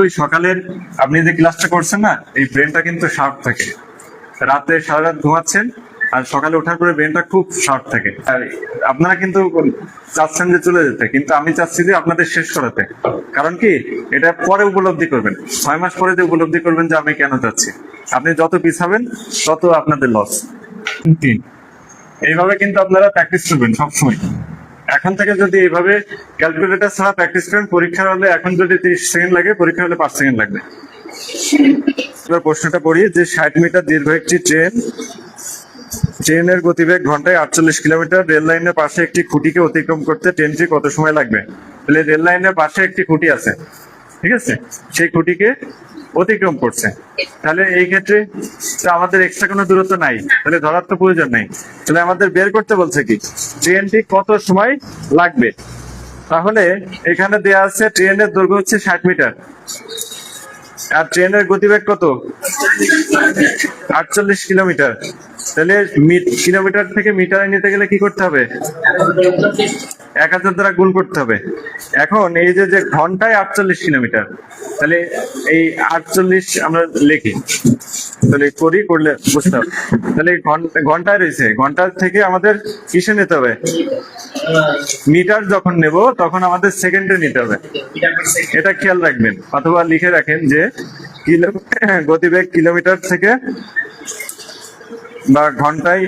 ওই সকালের আপনি যে ক্লাসটা করছেন না, এই ব্রেনটা কিন্তু শার্প থাকে। রাতে সারা রাত ঘুমাচ্ছেন আর সকালে ওঠার পরে ব্রেনটা খুব শার্প থাকে। আর আপনারা কিন্তু চাচ্ছেন যে চলে যেতে, কিন্তু আমি চাচ্ছি যে আপনাদের শেষ করাতে। কারণ কি, এটা পরে উপলব্ধি করবেন, 6 মাস পরে যে উপলব্ধি করবেন যে আমি কেন চাচ্ছি। আপনি যত পিছাবেন তত আপনাদের লস। এইভাবে কিন্তু আপনারা প্র্যাকটিস করবেন সবসময়। এখন থেকে যদি এইভাবে ক্যালকুলেটর ছাড়া প্র্যাকটিস করেন, পরীক্ষার হলে এখন যদি 30 সেকেন্ড লাগে, পরীক্ষা হলে 5 সেকেন্ড লাগবে। এবার প্রশ্নটা পড়ি যে 60 মিটার দীর্ঘ একটি ট্রেনের গতিবেগ ঘন্টায় 48 কিলোমিটার। রেল লাইনের পাশে একটি খুঁটিকে অতিক্রম করতে ট্রেনটি কত সময় লাগবে? তাহলে রেল লাইনের পাশে একটি খুঁটি আছে, ঠিক আছে, সেই খুঁটিকে অতিক্রম করছে। তাহলে এই ক্ষেত্রে আমাদের এক্সট্রা কোনো দূরত্ব নাই, তাহলে ধরার তো প্রয়োজন নাই। তাহলে আমাদের বের করতে বলছে কি, ট্রেনটি কত সময় লাগবে। তাহলে এখানে দেয়া আছে ট্রেনের দৈর্ঘ্য হচ্ছে 60 মিটার আর ট্রেনের গতিবেগ কত? 48 কিলোমিটার। তাহলে কিলোমিটার থেকে মিটারে নিতে গেলে কি করতে হবে? 1000 দ্বারা গুণ করতে হবে। এখন এই যে ঘন্টায় 48 কিলোমিটার, তাহলে এই 48 আমরা লিখি, তাহলে করলে বুঝতে হবে। তাহলে ঘন্টায় রয়েছে, ঘন্টা থেকে আমাদের কিসে নিতে হবে? মিটার যখন নেব তখন আমাদের সেকেন্ডে নিতে হবে, এটা খেয়াল রাখবেন। অথবা লিখে রাখেন যে গতিবেগ কিলোমিটার থেকে বা ঘন্টায়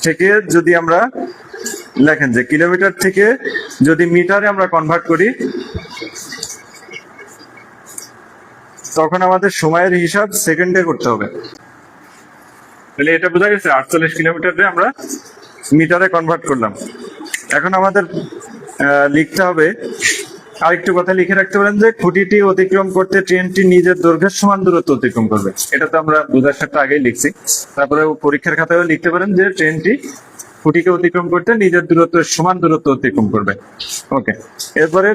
থেকে যদি আমরা লেখেন যে কিলোমিটার থেকে যদি মিটারে আমরা কনভার্ট করি, তখন আমাদের সময়ের হিসাব সেকেন্ডে করতে হবে। তাহলে এটা বোঝা গেছে, 48 কিলোমিটারে আমরা মিটারে কনভার্ট করলাম। এখন আমাদের লিখতে হবে, আরেকটু কথা লিখে রাখতে পারেন যে খুঁটিটি অতিক্রম করতে ট্রেনটি নিজের দৈর্ঘ্যের সমান দূরত্ব অতিক্রম করবে। এটা তো আমরা বোঝার সাথে আগেই লিখছি। তারপরে পরীক্ষার খাতায়ও লিখতে পারেন যে ট্রেনটি খুঁটিকে অতিক্রম করতে নিজের দূরত্বের সমান দূরত্ব অতিক্রম করবে। ওকে, এরপরে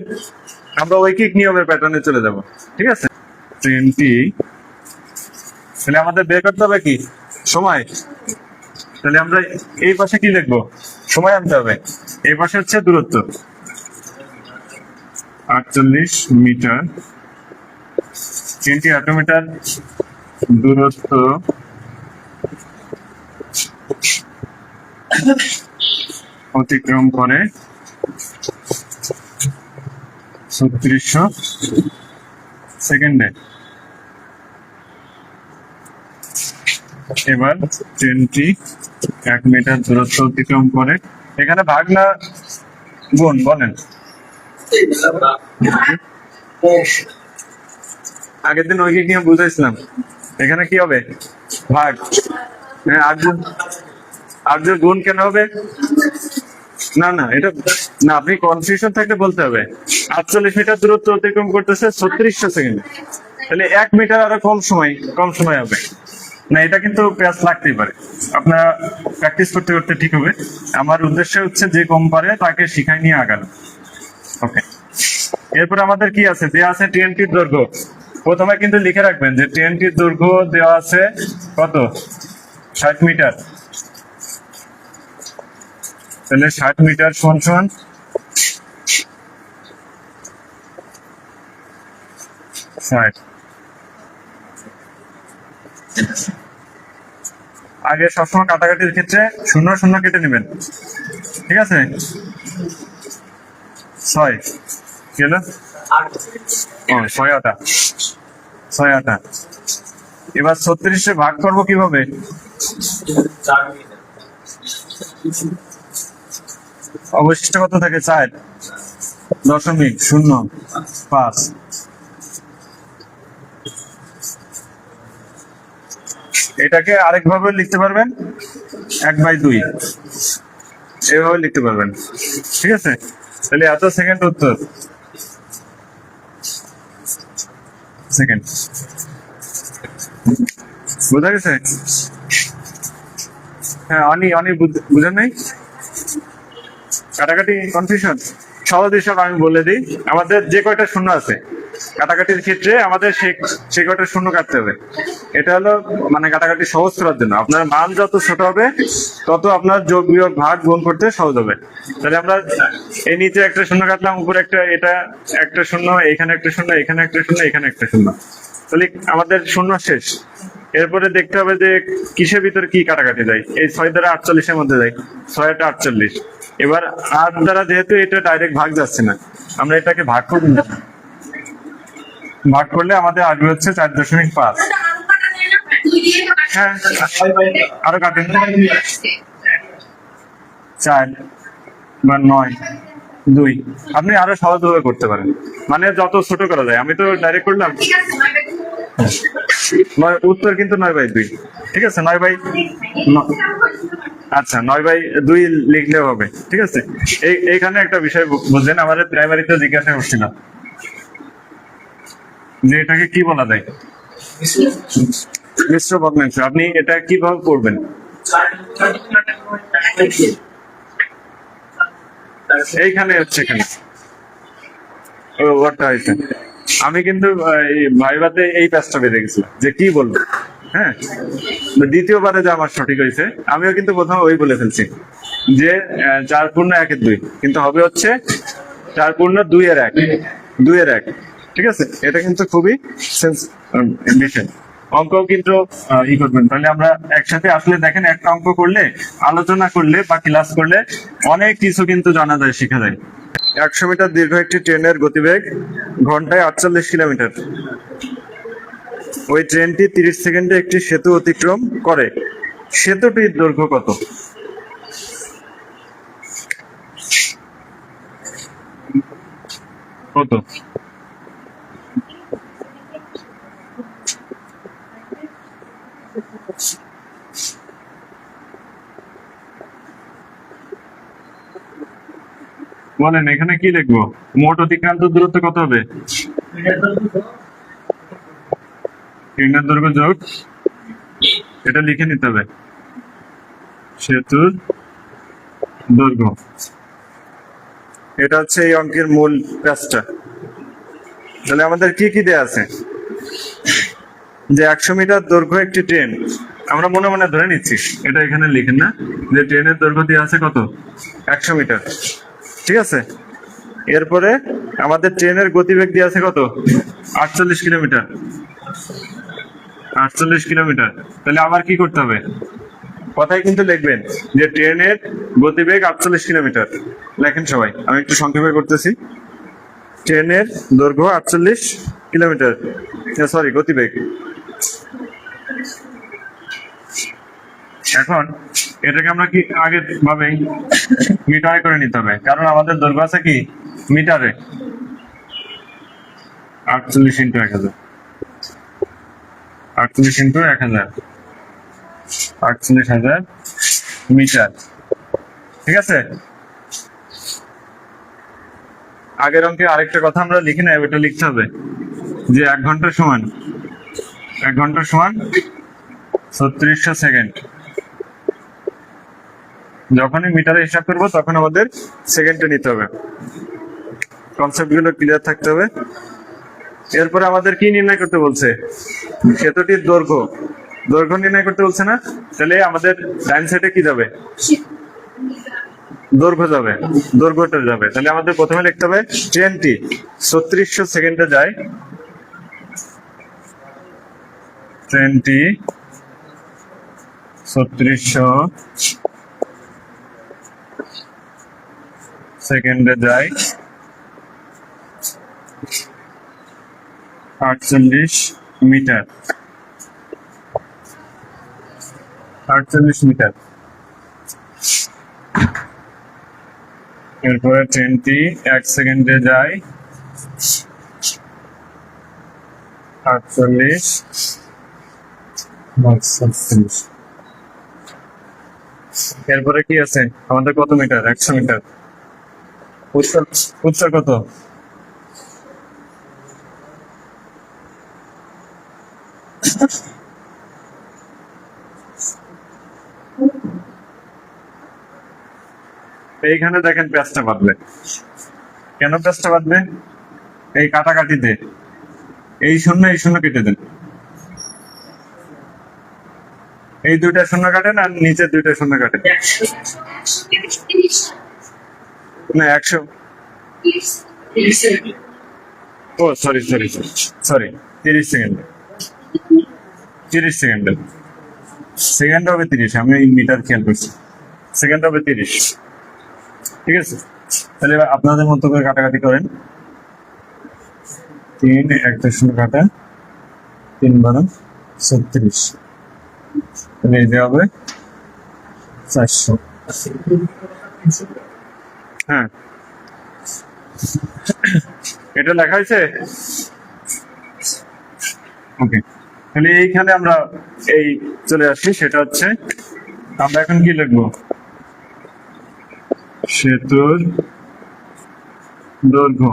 আমরা ঐকিক নিয়মের প্যাটার্নে চলে যাব, ঠিক আছে। ট্রেনটি, তাহলে আমাদের বের করতে হবে কি? সময়। তাহলে আমরা এই পাশে কি লিখবো? সময় আনতে হবে। এই পাশে হচ্ছে দূরত্ব, 48 মিটার। ট্রেনটি 8 মিটার দূরত্ব অতিক্রম করে 3600 সেকেন্ডে। এবার ট্রেনটি 1 মিটার দূরত্ব অতিক্রম করে, এখানে ভাগ না গুণ বলেন? আগের দিন ঐকিক নিয়ে বুঝাইছিলাম, এখানে কি হবে? ভাগ। হ্যাঁ, আর যে গুণ কেন হবে? না না, এটা না, আপনি কনফিউশন থাকলে বলতে হবে। 48 মিটার দূরত্ব অতিক্রম করতেছে 3600 সেকেন্ডে, তাহলে 1 মিটার আরো কম সময় হবে না। এটা কিন্তু প্যাচ লাগতেই পারে, আপনারা প্র্যাকটিস করতে করতে ঠিক হবে। আমার উদ্দেশ্য হচ্ছে যে কম পারে তাকে শিখাই নিয়ে আগানো। ওকে, এরপর আমাদের কি আছে? দেওয়া আছে ট্রেনটির দৈর্ঘ্য। প্রথমে কিন্তু লিখে রাখবেন যে ট্রেনটির দৈর্ঘ্য দেওয়া আছে কত? 60 মিটার। তাহলে 60 মিটার সমান সমান 60। আগে সবসময় কাটাকাটির ক্ষেত্রে 0 0 কেটে নেবেন, ঠিক আছে। 6 গেল, 6 8। এবার 36 ভাগ করবো কিভাবে? অবশিষ্ট কত থাকে? 4.05। এটাকে আরেকভাবে লিখতে পারবেন, 1/2 এভাবে লিখতে পারবেন, ঠিক আছে। তাহলে এত সেকেন্ড উত্তর, সেকেন্ড। বোঝা গেছে? হ্যাঁ, অনেক বুঝেন নাই? কাটাকাটি কনফিউশন? সহজ হিসাব আমি বলে দিই, আমাদের যে কয়টা শূন্য আছে কাটাকাটির ক্ষেত্রে আমাদের সে কটা শূন্য কাটতে হবে। এটা হলো মানে কাটাকাটি সহজ করার জন্য। আপনার মান যত ছোট হবে তত আপনার যোগ বিয়োগ ভাগ গুণ করতে সহজ হবে। তাহলে আমরা এই নিচে একটা শূন্য কাটলাম, উপরে একটা, এটা একটা শূন্য, এখানে একটা শূন্য, এখানে একটা শূন্য, এখানে একটা শূন্য, তাহলে আমাদের শূন্য শেষ। এরপরে দেখতে হবে যে কিসের ভিতরে কি কাটাকাটি যায়। এই 6 দ্বারা 48-এর মধ্যে যায়, 6 × 48। এবার 8 দ্বারা যেহেতু এটা ডাইরেক্ট ভাগ যাচ্ছে না, আমরা এটাকে ভাগ করে নিলাম। ভাগ করলে আমাদের আসবে হচ্ছে 4.5। হ্যাঁ, আরো কাটেন, 4 বা 9, 2। আপনি আরো সহজভাবে করতে পারেন, মানে যত ছোট করা যায়। আমি তো ডাইরেক্ট করলাম। উত্তর কিন্তু 9/2। ঠিক আছে, 9/2। আচ্ছা, 9/2 লিখলেও হবে। ঠিক আছে, এইখানে একটা বিষয় বুঝলেন, আমাদের প্রাইমারিতে জিজ্ঞাসা করছিল যে এটাকে কি বলা যায়, মিশ্র ভগ্নাংশ। আপনি এটা কিভাবে করবেন? এইখানে হচ্ছে, এখানে ওয়ার্ডটা হয়েছে। আমি কিন্তু ভাইভাতে এই প্যাচটা বেঁধে গেছিলাম যে কি বলবো। হ্যাঁ, দ্বিতীয়বারে যে আমার সঠিক হয়েছে, আমিও কিন্তু প্রথমে ওই বলে ফেলছি যে 4/1-2, কিন্তু হবে হচ্ছে 4/2-1, 2-1। ঠিক আছে, এটা কিন্তু খুবই বিষয়। অঙ্ক কিন্তু ই করবেন, তাহলে আমরা একসাথে আসলে দেখেন, একটা অঙ্ক করলে, আলোচনা করলে বা ক্লাস করলে অনেক কিছু কিন্তু জানা যায়, শেখা যায়। 100 মিটার দীর্ঘ একটি ট্রেনের গতিবেগ ঘন্টায় 48 কিলোমিটার। ওই ট্রেনটি 30 সেকেন্ডে একটি সেতু অতিক্রম করে। সেতুটির দৈর্ঘ্য কত? কত? বলেন, এখানে কি লিখবো? মোট অতিক্রান্ত দূরত্ব কত হবে? ট্রেনের দৈর্ঘ্য যোগ, এটা লিখে নিতে হবে, সেতুর দৈর্ঘ্য। এটা হচ্ছে এই অঙ্কের মূল প্যাচটা। তাহলে আমাদের কি কি দেয়া আছে? যে 100 মিটার দৈর্ঘ্য একটি ট্রেন, আমরা মনে মনে ধরে নিচ্ছি, এটা এখানে লিখেন না, যে ট্রেনের দৈর্ঘ্য দেওয়া আছে কত? 100 মিটার। ঠিক আছে, এরপরে আমাদের ট্রেনের গতিবেগ দেওয়া আছে কত? 48 কিলোমিটার। 48 কিলোমিটার। তাহলে আবার কি করতে হবে? কথাই কিন্তু লিখবেন যে ট্রেনের গতিবেগ 48 কিলোমিটার। লেখেন সবাই, আমি একটু সংক্ষেপে করতেছি। ট্রেনের দৈর্ঘ্য 48 কিলোমিটার, সরি গতিবেগ। এখন এটাকে আমরা কি আগে ভাবে মিটারে করে নিতে হবে, কারণ আমাদের দৈর্ঘ্য আছে কি মিটারে। 48 × 1000, 48 × 1000, 48,000 মিটার। ঠিক আছে, আগের অঙ্কে আরেকটা কথা আমরা লিখি না, এটা লিখতে হবে যে 1 ঘন্টা সমান 3600 সেকেন্ড। যখনই মিটারে হিসাব করবো তখন আমাদের সেকেন্ডে নিতে হবে। কনসেপ্ট গুলো ক্লিয়ার থাকতে হবে। এরপরে আমাদের কি নির্ণয় করতে বলছে? সেতুটির দৈর্ঘ্য নির্ণয় করতে বলছে না? তাহলে আমাদের ডাইন সাইডে কি যাবে? দৈর্ঘ্যটা যাবে। তাহলে আমাদের প্রথমে লিখতে হবে ট্রেনটি 3600 সেকেন্ডে যায়। ট্রেনটি 3600 সেকেন্ডে যায় 48 মিটার। 48 মিটার। এরপরে ট্রেনটি 1 সেকেন্ডে যায় 48 36। এরপরে কি আছে আমাদের? কত মিটার? 100 মিটার। উত্তর কত? এইখানে দেখেন প্যাচটা বাঁধবে। কেন প্যাচটা বাঁধবে? এই কাটাকাটিতে এই শূন্য কেটে দেন, এই দুইটা শূন্য কাটেন আর নিচের দুইটা শূন্য কাটেন। না 100, ও সরি 30 সেকেন্ড, 30 সেকেন্ড, সেকেন্ড হবে 30, আমি এই মিটার খেয়াল করছি, সেকেন্ড হবে 30। ঠিক আছে, তাহলে এবার আপনাদের মতো করে কাটাকাটি করেন। 3 একটা শূন্য কাটা, 3 12 36, তাহলে এই যে হবে 400। হ্যাঁ, এটা লেখা হয়েছে। ওকে, তাহলে এইখানে আমরা এই চলে আসি, সেটা হচ্ছে আমরা এখন কি লিখবো, সেতুর দৈর্ঘ্য।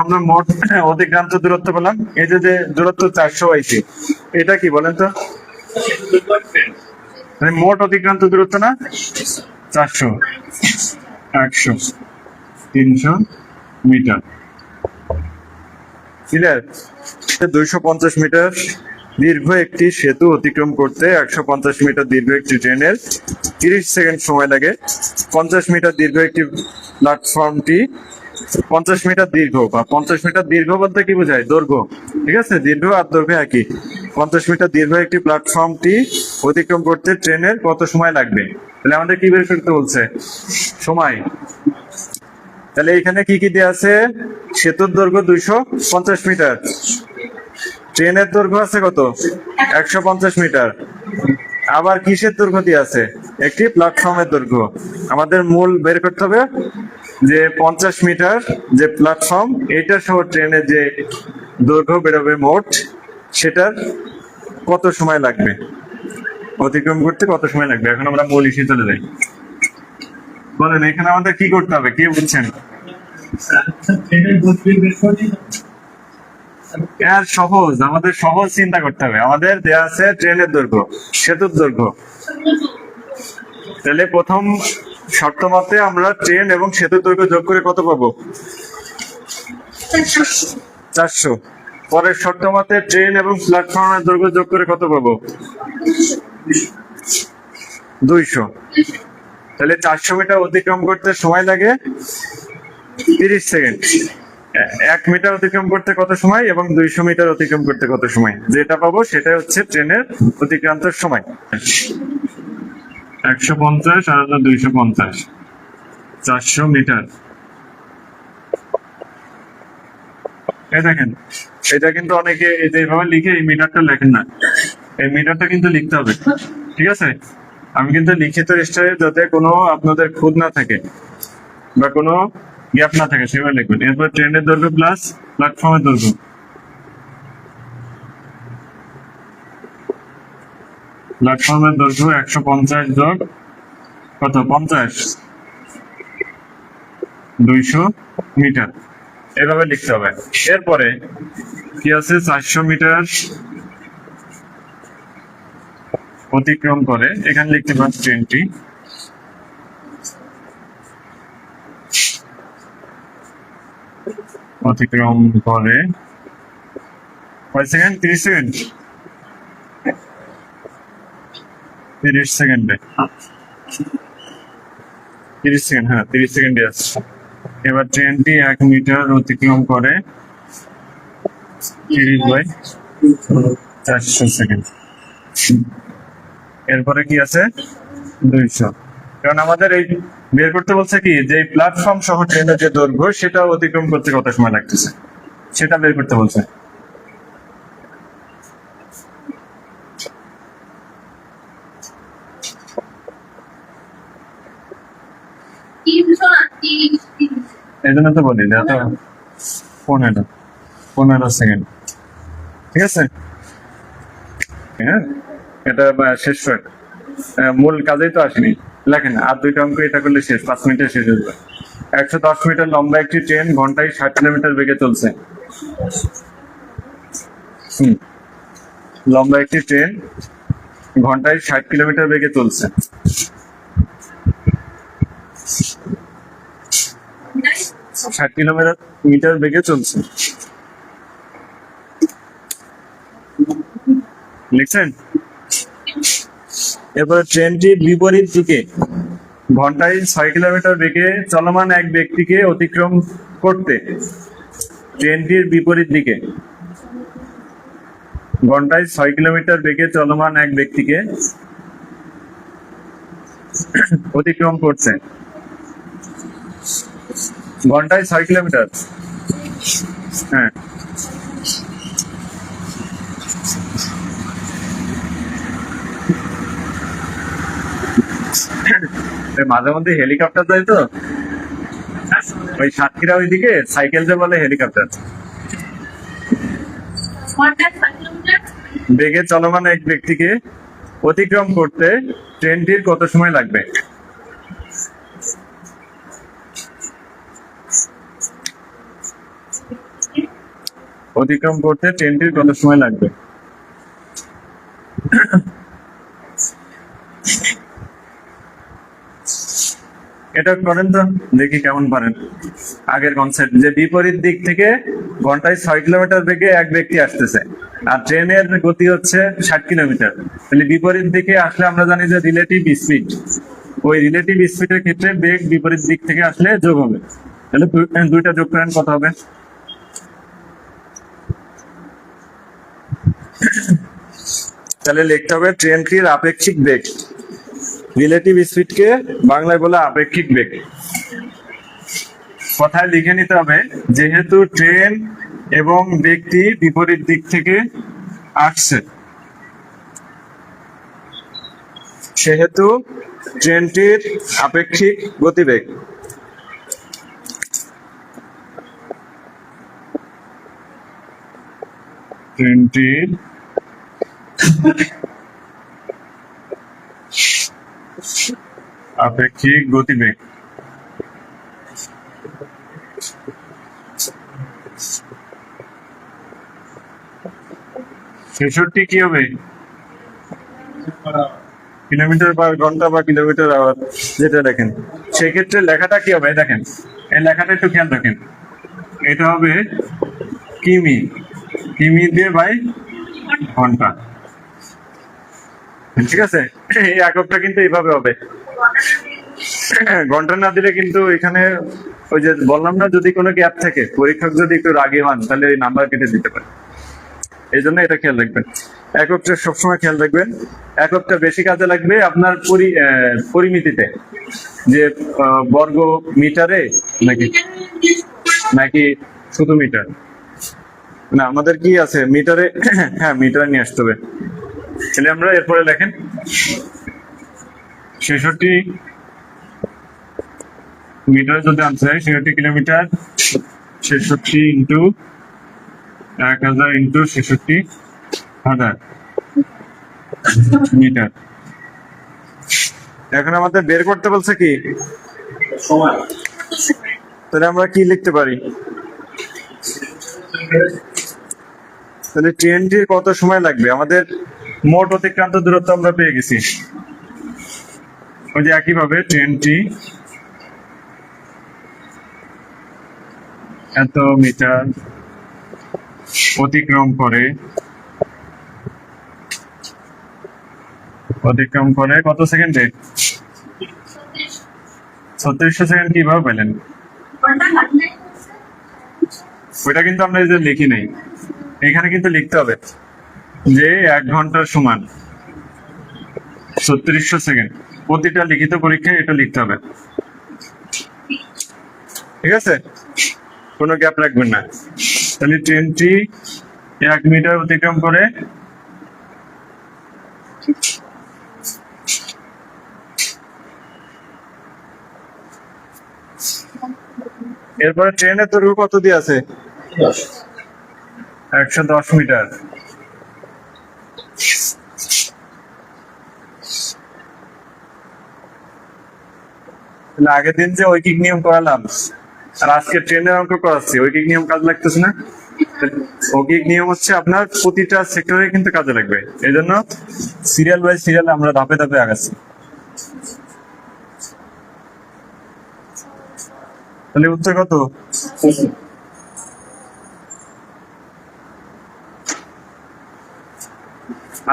আমরা মোট অতিক্রান্ত দূরত্ব পেলাম, এই যে দূরত্ব 400 আইছে, এটা কি বলেন তো, মানে মোট অতিক্রান্ত দূরত্ব না 400, 100, 300 মিটার। ক্লিয়ার? 250 মিটার দীর্ঘ একটি সেতু অতিক্রম করতে 150 মিটার দীর্ঘ একটি ট্রেনের 30 সেকেন্ড সময় লাগে। 50 মিটার দীর্ঘ একটি প্ল্যাটফর্মটি 50 মিটার দীর্ঘ, বা 50 মিটার দীর্ঘ বলতে কি বোঝায়, দৈর্ঘ্য। ঠিক আছে, দীর্ঘ আর দৈর্ঘ্য একই। 50 মিটার দীর্ঘ একটি প্ল্যাটফর্মটি অতিক্রম করতে ট্রেনের কত সময় লাগবে? তাহলে আমাদের কি বের করতে বলছে, সময়। তাহলে এখানে কি কি দেওয়া আছে, সেতুর দৈর্ঘ্য 250 মিটার, ট্রেনের দৈর্ঘ্য আছে কত, 150 মিটার, আবার কিসের দৈর্ঘ্য দিয়ে আছে, একটি প্ল্যাটফর্মের দৈর্ঘ্য। আমাদের মূল বের করতে হবে যে 50 মিটার যে প্ল্যাটফর্ম, এটা সহ ট্রেনের যে দৈর্ঘ্য বেরোবে মোট, সেটার কত সময় লাগবে, অতিক্রম করতে কত সময় লাগবে। এখন আমরা মূল ইস্যু চলে যাই। বলেন এখানে আমাদের কি করতে হবে, কি বলছেন? সহজ, আমাদের সহজ চিন্তা করতে হবে। আমাদের দেয়া আছে ট্রেনের দৈর্ঘ্য, সেতুর দৈর্ঘ্য। তাহলে প্রথম শর্ত মতে আমরা ট্রেন এবং সেতুর দৈর্ঘ্য যোগ করে কত পাবো, 400। পরের শর্ত মতে ট্রেন এবং প্ল্যাটফর্মের দৈর্ঘ্য যোগ করে কত পাবো, 200। তাহলে 400 মিটার অতিক্রম করতে সময় লাগে 30 সেকেন্ড। 1 মিটার অতিক্রম করতে কত সময় এবং 200 মিটার অতিক্রম করতে কত সময়, যেটা পাবো সেটা হচ্ছে ট্রেনের অতিক্রান্তের সময়। 150 আর 250, 400 মিটার। এই দেখেন, এটা কিন্তু অনেকে এইভাবে লিখে এই মিটারটা লেখেন না, এই মিটারটা কিন্তু লিখতে হবে। ঠিক আছে, আমি কিন্তু লিখিত রেজিস্টারে যাতে কোনো আপনাদের খুঁত না থাকে বা কোনো গ্যাপ না থাকে সেভাবে লিখবেন। এরপর ট্রেনের দৈর্ঘ্য প্লাস প্ল্যাটফর্মের দৈর্ঘ্য, প্ল্যাটফর্মের দৈর্ঘ্য 150 যোগ কত, 50, 200 মিটার, এভাবে লিখতে হবে। এরপরে কি আছে, 400 মিটার অতিক্রম করে, এখানে লিখতে পারেন ট্রেনটি অতিক্রম করে কয় সেকেন্ড, 30 সেকেন্ড, 30 সেকেন্ডে, 30 সেকেন্ড, হ্যাঁ 30 সেকেন্ডে আছে। এবার ট্রেনটি 1 মিটার অতিক্রম করে 30/400 সেকেন্ড। এরপরে কি আছে, 200। কারণ আমাদের এই বের করতে বলছে কি, যে প্ল্যাটফর্ম সহ ট্রেনের যে দৈর্ঘ্য সেটা অতিক্রম করতে কত সময় লাগতেছে সেটা বের করতে বলছে। এই জন্য তো বলি এত 15 সেকেন্ড। ঠিক আছে, হ্যাঁ এটা শেষ হয়, মূল কাজেই তো আসেনি, লেখেন আর দুইটা অঙ্ক এটা করলে শেষ, 5 মিনিটে শেষ হয়ে যাবে। 110 মিটার লম্বা একটি ট্রেন ঘন্টায় 60 কিলোমিটার বেগে চলছে। লম্বা একটি ট্রেন ঘন্টায় 60 কিলোমিটার বেগে চলছে। 60 কিলোমিটার বেগে চলছে। লিখছেন? এরপরে ট্রেনটির বিপরীত দিকে ঘন্টায় 6 কিলোমিটার বেগে চলমান এক ব্যক্তিকে অতিক্রম করতে ট্রেনটির বিপরীত দিকে ঘন্টায় 6 কিলোমিটার বেগে চলমান এক ব্যক্তিকে অতিক্রম করছে। ঘন্টায় 6 কিলোমিটার। হ্যাঁ, মাঝে মধ্যে হেলিকপ্টার যায় তো, ওই সাতক্ষীরা ওইদিকে সাইকেল যে বলে হেলিকপ্টার। বেগে চলমান এক ব্যক্তিকে অতিক্রম করতে ট্রেনটির কত সময় লাগবে? অতিক্রম করতে ট্রেনটির কত সময় লাগবে? এটা করেন তো, দেখি কেমন পারেন। আগের কনসেপ্ট যে বিপরীত দিক থেকে ঘন্টায় 6 কিলোমিটার বেগে এক ব্যক্তি আসতেছে, আর ট্রেনের গতি হচ্ছে 60 কিলোমিটার। তাহলে বিপরীত দিকে আসলে আমরা জানি যে রিলেটিভ স্পিড, ওই রিলেটিভ স্পিডের ক্ষেত্রে বেগ বিপরীত দিক থেকে আসলে যোগ হবে। তাহলে দুইটা যোগ করেন, কত হবে? তাহলে লিখতে হবে ট্রেনটির আপেক্ষিক বেগ। রিলেটিভ স্পিডকে বাংলায় বলে আপেক্ষিক বেগ। কথায় লিখে নিতে হবে, যেহেতু ট্রেন এবং ব্যক্তি বিপরীত দিক থেকে আসছে, সেহেতু ট্রেনটির আপেক্ষিক গতিবেগ। ট্রেনটির আপেক্ষিক গতিবেগ। ছেষট্টি কি হবে? কিলোমিটার পার ঘন্টা বা কিলোমিটার আওয়ার, যেটা দেখেন। সেক্ষেত্রে লেখাটা কি হবে? দেখেন, এই লেখাটা একটু খেয়াল রাখেন। এটা হবে কিমি, কিমি দিয়ে বাই ঘন্টা। ঠিক আছে, এই এককটা কিন্তু এইভাবে হবে। ঘন্টা না দিলে কিন্তু এখানে ওই যে বললাম না, যদি কোনো গ্যাপ থাকে, পরীক্ষক যদি একটু রাগী হন, তাহলে এই নাম্বার কেটে দিতে পারে। এই জন্য এটা খেয়াল রাখবেন। এককটা সবসময় খেয়াল রাখবেন। এককটা বেশি কাজে লাগবে আপনার পরিমিতিতে, যে বর্গ মিটারে নাকি নাকি শুধু মিটার। না, আমাদের কি আছে মিটারে। হ্যাঁ, মিটারে নিয়ে আসতে হবে। তাহলে আমরা এরপরে লেখেন 66 মিটার যদি আনতে হয়, 66 কিলোমিটার 66 ইন্টু 1000 ইন্টু 66,000 মিটার। এখন আমাদের বের করতে বলছে কি সময়। তাহলে আমরা কি লিখতে পারি? তাহলে ট্রেনটির কত সময় লাগবে? আমাদের মোট অতিক্রান্ত দূরত্ব আমরা পেয়ে গেছি। ওই যে একইভাবে ট্রেনটি এত মিটার অতিক্রম করে কত সেকেন্ডে? 3600 সেকেন্ড। কিভাবে পেলেন? ওইটা কিন্তু আমরা এই যে লিখি নাই, এখানে কিন্তু লিখতে হবে যে 1 ঘন্টার সমান 3600 সেকেন্ড। প্রতিটা লিখিত পরীক্ষায় এটা লিখতে হবে। ঠিক আছে, কোনো গ্যাপ রাখবেন না। তাহলে ট্রেনটি 1 মিটার অতিক্রম করে এরপরে ট্রেনের দৈর্ঘ্য কত দিয়ে আছে? 110 মিটার। আগের দিন যে ঐকিক নিয়ম করালাম, আর আজকে ট্রেনের অঙ্ক করাচ্ছি, ঐকিক নিয়ম কাজ লাগতেছে না? ঐকিক নিয়ম হচ্ছে আপনার প্রতিটা সেক্টরে কিন্তু কাজে লাগবে। এই জন্য সিরিয়াল বাই সিরিয়াল আমরা ধাপে ধাপে আগাচ্ছি। তাহলে উত্তর কত?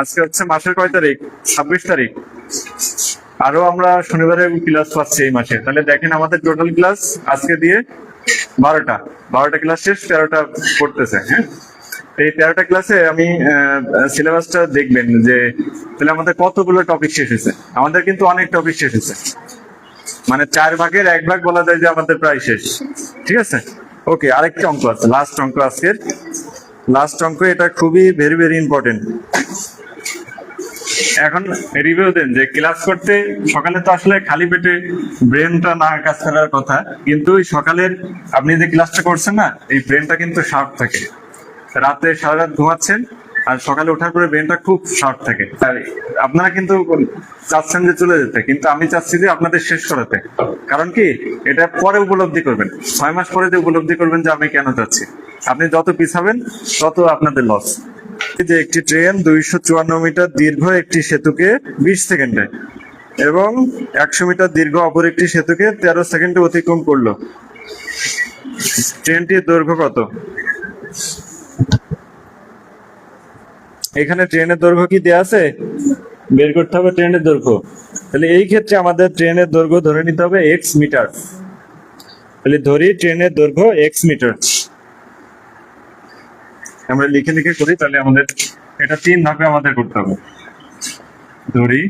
আজকে হচ্ছে মাসের কয় তারিখ? 26 তারিখ। আরো আমরা শনিবারে ক্লাস পাচ্ছি এই মাসে। তাহলে দেখেন আমাদের টোটাল ক্লাস আজকে দিয়ে 12টা ক্লাস শেষ, 13টা পড়তেছে। হ্যাঁ, এই 13টা ক্লাসে আমি সিলেবাসটা দেখবেন যে তাহলে আমাদের কতগুলো টপিক শেষ হয়েছে। আমাদের কিন্তু অনেক টপিক শেষ হয়েছে, মানে 4 ভাগের 1 ভাগ বলা যায় যে আমাদের প্রায় শেষ। ঠিক আছে, ওকে। আরেকটা অঙ্ক আছে, লাস্ট অঙ্ক আজকের, লাস্ট অঙ্ক। এটা খুবই ভেরি ভেরি ইম্পর্টেন্ট। এখন রিভিউ দেন যে ক্লাস করতে সকালে তো আসলে খালি পেটে ব্রেনটা না কাজ করার কথা, কিন্তু সকালের আপনি যে ক্লাসটা করছেন না, এই ব্রেনটা কিন্তু শার্প থাকে। রাতে সারা রাত ঘুমাচ্ছেন আর সকালে ওঠার পরে ব্রেনটা খুব শার্প থাকে। আর আপনারা কিন্তু চাচ্ছেন যে চলে যেতে, কিন্তু আমি চাচ্ছি যে আপনাদের শেষ করাতে। কারণ কি, এটা পরে উপলব্ধি করবেন, 6 মাস পরে যে উপলব্ধি করবেন যে আমি কেন চাচ্ছি। আপনি যত পিছাবেন তত আপনাদের লস। যে একটি ট্রেন 254 মিটার দীর্ঘ একটি সেতুকে 20 সেকেন্ডে এবং 100 মিটার দীর্ঘ অপর একটি সেতুকে 13 সেকেন্ডে অতিক্রম করলো। ট্রেনটির দৈর্ঘ্য কত? এখানে ট্রেনের দৈর্ঘ্য কি দেওয়া আছে? বের করতে হবে ট্রেনের দৈর্ঘ্য। তাহলে এই ক্ষেত্রে আমাদের ট্রেনের দৈর্ঘ্য ধরে নিতে হবে এক্স মিটার। তাহলে ধরি ট্রেনের দৈর্ঘ্য এক্স মিটার। আমরা লিখে লিখে করি, তাহলে আমাদের এটা 3 ধাপে আমাদের করতে হবে। ধরি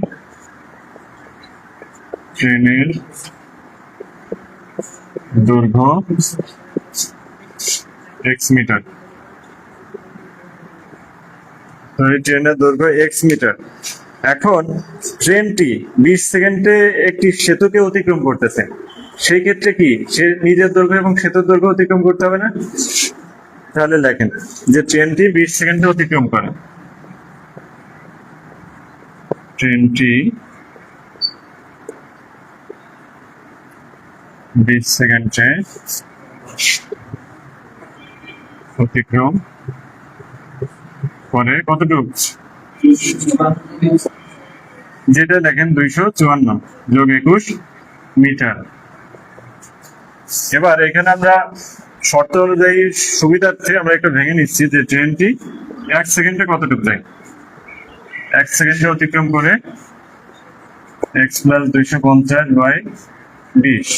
ট্রেনের দৈর্ঘ্য এক্স মিটার। ট্রেনের দৈর্ঘ্য এক্স মিটার। এখন ট্রেনটি 20 সেকেন্ডে একটি সেতুকে অতিক্রম করতেছে, সেই ক্ষেত্রে কি সে নিজের দৈর্ঘ্য এবং সেতুর দৈর্ঘ্য অতিক্রম করতে হবে না? তাহলে দেখেন যে ট্রেনটি 20 সেকেন্ডে অতিক্রম করে, ট্রেনটি 20 সেকেন্ডে অতিক্রম করে কতটুকু? যেটা দেখেন 254 যোগ 21 মিটার। এবার এখানে আমরা শর্ত অনুযায়ী সুবিধার্থে আমরা একটু ভেঙে নিচ্ছি যে ট্রেনটি 1 সেকেন্ডে কতটুকু যায়। 1 সেকেন্ডে অতিক্রম করে x প্লাস 250 বাই 20।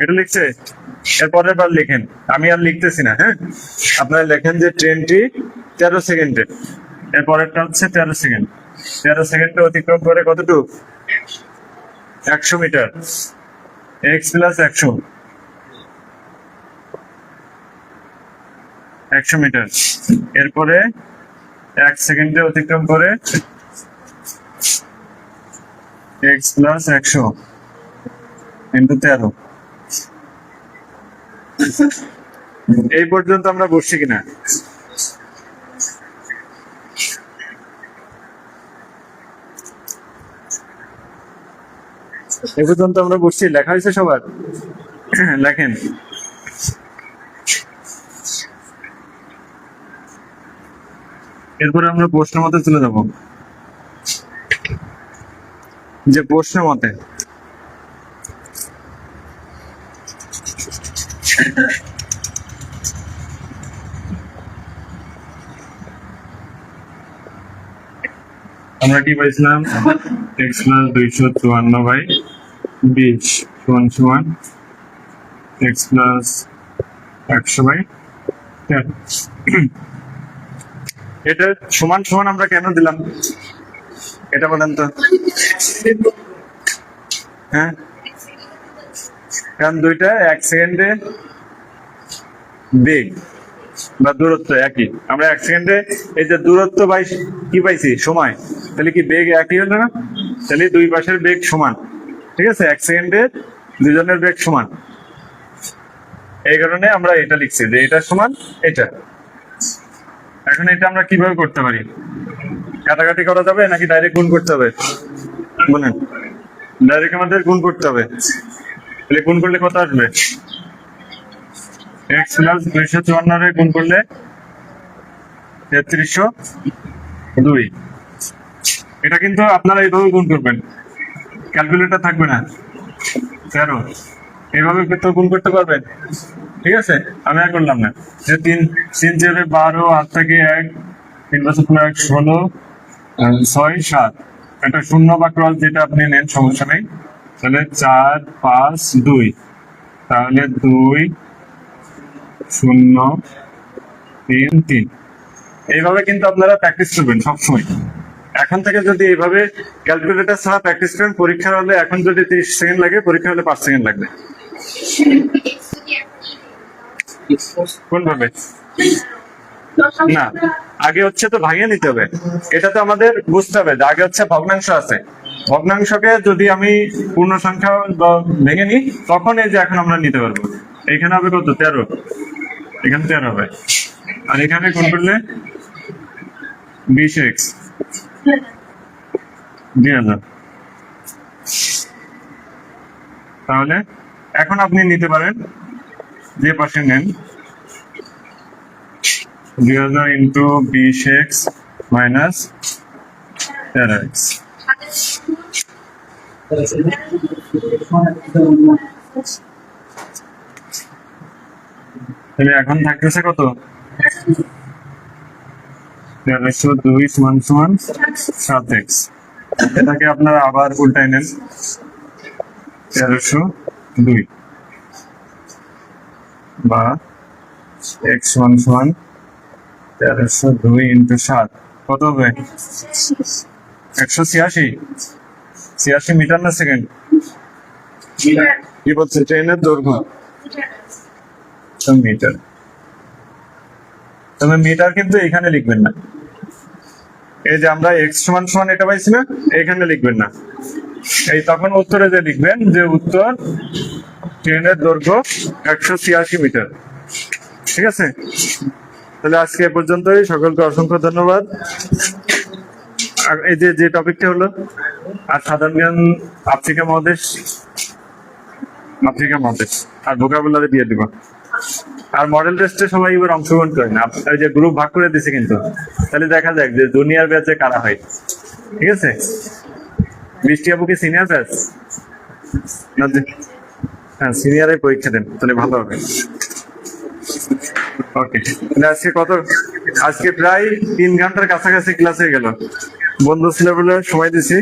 এটা লিখছে, এর পরের বার লিখেন, আমি আর লিখতেছি না। হ্যাঁ, আপনারা লেখেন যে ট্রেনটি 13 সেকেন্ডে, এর পরেরটা হচ্ছে 13 সেকেন্ড। 13 সেকেন্ডে অতিক্রম করে কতটুকু? 100 মিটার। X plus 100 metre. এরপরে 1 সেকেন্ডে অতিক্রম করে এক্স প্লাস 100 ইন্টু 13। এই পর্যন্ত আমরা বসছি কিনা? এই পর্যন্ত আমরা বসছি, লেখা হয়েছে সবার? লেখেন। এরপরে আমরা প্রশ্ন মতে চলে যাব, যে প্রশ্ন মতে আমরা কি পাইছিলাম? এক্স প্লাস 254 বাই 20 সমান সমান এক্স প্লাস 100 বাই 13। এটা সমান সমান আমরা কেন দিলাম এটা বলেন তো? হ্যাঁ, কারণ দুইটা 1 সেকেন্ডে বেগ বা দূরত্ব একই। আমরা 1 সেকেন্ডে এই যে দূরত্ব বাই কি পাইছি? সময়। তাহলে কি বেগ একই হলো না? তাহলে দুই পাশের বেগ সমান। ঠিক আছে, 1 সেকেন্ডে দুজনের বেগ সমান। এই কারণে আমরা এটা লিখছি যে এটা সমান এটা। এখন এটা আমরা কিভাবে করতে পারি? কাটাকাটি করা যাবে নাকি ডাইরেক্ট গুণ করতে হবে? বলেন। ডাইরেক্ট আমাদের গুণ করতে হবে। তাহলে গুণ করলে কত আসবে? এক্স প্লাস 254 গুণ করলে 3302। এটা কিন্তু আপনারা এইভাবে গুণ করবেন, ক্যালকুলেটর থাকবে না। 13 এইভাবে তো গুণ করতে পারবেন, ঠিক আছে? আমি আর করলাম না। যে 3 3 12, 8 থেকে 1, 3 বছর 1 16, 6 7, একটা শূন্য বা ক্রস যেটা আপনি নেন সমস্যা নেই। তাহলে 4 5 2, তাহলে 2 0 3 3। এইভাবে কিন্তু আপনারা প্র্যাকটিস করবেন সবসময়। এখন থেকে যদি এইভাবে ক্যালকুলেটর ছাড়া প্র্যাকটিস করেন, পরীক্ষার হলে এখন যদি 30 সেকেন্ড লাগে, পরীক্ষা হলে 5 সেকেন্ড লাগবে। কোনভাবে? না, আগে হচ্ছে তো ভাঙিয়ে নিতে হবে। এটা তো আমাদের বুঝতে হবে যে আগে হচ্ছে ভগ্নাংশ আছে, ভগ্নাংশকে যদি আমি পূর্ণ সংখ্যা ভেঙে নিই, তখন এই যে এখন আমরা নিতে পারবো। এখানে হবে কত? 13, এখানে 13 হবে। আর এখানে কোন করলে 20x 2000। তাহলে এখন আপনি নিতে পারেন, যে পাশে নেন 2000 ইন্টু 20x মাইনাস 13x। তাহলে এখন থাকতেছে কত? 1302 সমান সমান 7x। এটাকে আপনারা আবার উল্টাই নেন, 1302 বা x সমান সমান 1302 ইন্টু 7, কত হবে? 186 মিটার না সেকেন্ড? কি বলছে? ট্রেনের দৈর্ঘ্য মিটার। তবে মিটার কিন্তু এখানে লিখবেন না, এই যে আমরা x সমান সমান এটা পাইছি না, এখানে লিখবেন না। এই তখন উত্তরে যে লিখবেন যে উত্তর ট্রেনের দৈর্ঘ্য 186 মিটার। ঠিক আছে? তাহলে আজকে এ পর্যন্তই। সকলকে অসংখ্য ধন্যবাদ। আর এই যে টপিকটা হলো আর সাধারণ জ্ঞান, আফ্রিকা মহাদেশ আর ভোকাবুলারি দিয়ে দিব। আর মডেল টেস্টে সবাই এবার অংশগ্রহণ করেন। আপনার যে গ্রুপ ভাগ করে দিছে কিন্তু, তাহলে দেখা যাক যে জুনিয়র ব্যাচে কারা হয়। ঠিক আছে? বৃষ্টি আপু কি সিনিয়র ব্যাচ? হ্যাঁ, সিনিয়রে পরীক্ষা দেন, তাহলে ভালো হবে। ওকে, আজকে প্রায় 3 ঘন্টার কাছাকাছি ক্লাস হয়ে গেল। বন্ধু ছিল বলে সময় দিছি।